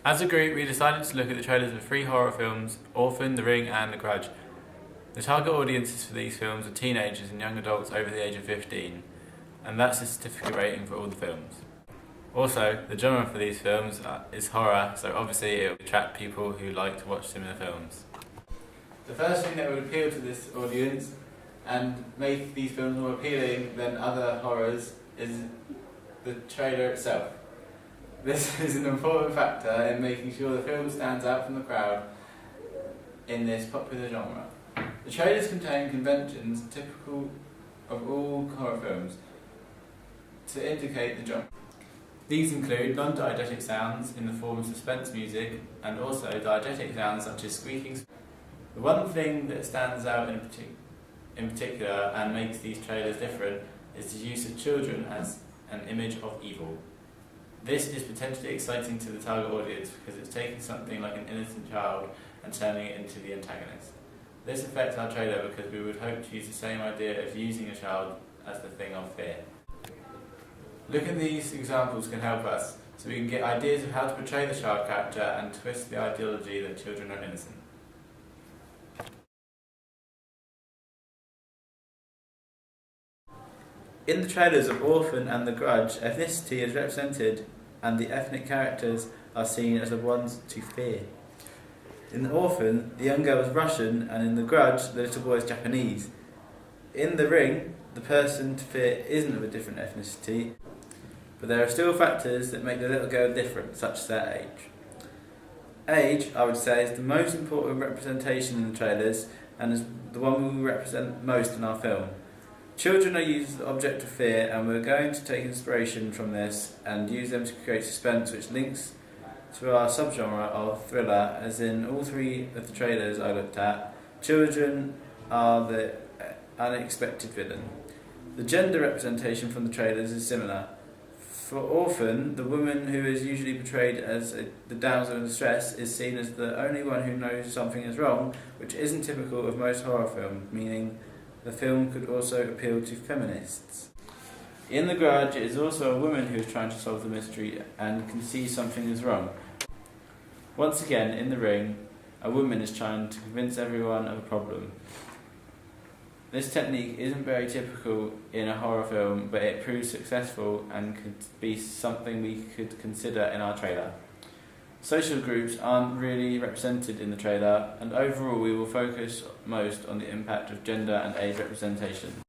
As a group, we decided to look at the trailers of three horror films, Orphan, The Ring and The Grudge. The target audiences for these films are teenagers and young adults over the age of 15, and that's the certificate rating for all the films. Also, the genre for these films is horror, so obviously it will attract people who like to watch similar films. The first thing that would appeal to this audience and make these films more appealing than other horrors is the trailer itself. This is an important factor in making sure the film stands out from the crowd in this popular genre. The trailers contain conventions typical of all horror films to indicate the genre. These include non-diegetic sounds in the form of suspense music and also diegetic sounds such as squeaking. The one thing that stands out in particular and makes these trailers different is the use of children as an image of evil. This is potentially exciting to the target audience because it's taking something like an innocent child and turning it into the antagonist. This affects our trailer because we would hope to use the same idea of using a child as the thing of fear. Looking at these examples can help us so we can get ideas of how to portray the child character and twist the ideology that children are innocent. In the trailers of Orphan and The Grudge, ethnicity is represented and the ethnic characters are seen as the ones to fear. In The Orphan, the young girl is Russian, and in The Grudge, the little boy is Japanese. In The Ring, the person to fear isn't of a different ethnicity, but there are still factors that make the little girl different, such as their age. Age, I would say, is the most important representation in the trailers and is the one we represent most in our film. Children are used as the object of fear, and we're going to take inspiration from this and use them to create suspense which links to our subgenre of thriller, as in all three of the trailers I looked at, children are the unexpected villain. The gender representation from the trailers is similar. For Orphan, the woman who is usually portrayed as the damsel in distress is seen as the only one who knows something is wrong, which isn't typical of most horror films, meaning the film could also appeal to feminists. In The Grudge, it is also a woman who is trying to solve the mystery and can see something is wrong. Once again, in The Ring, a woman is trying to convince everyone of a problem. This technique isn't very typical in a horror film, but it proves successful and could be something we could consider in our trailer. Social groups aren't really represented in the trailer, and overall we will focus most on the impact of gender and age representation.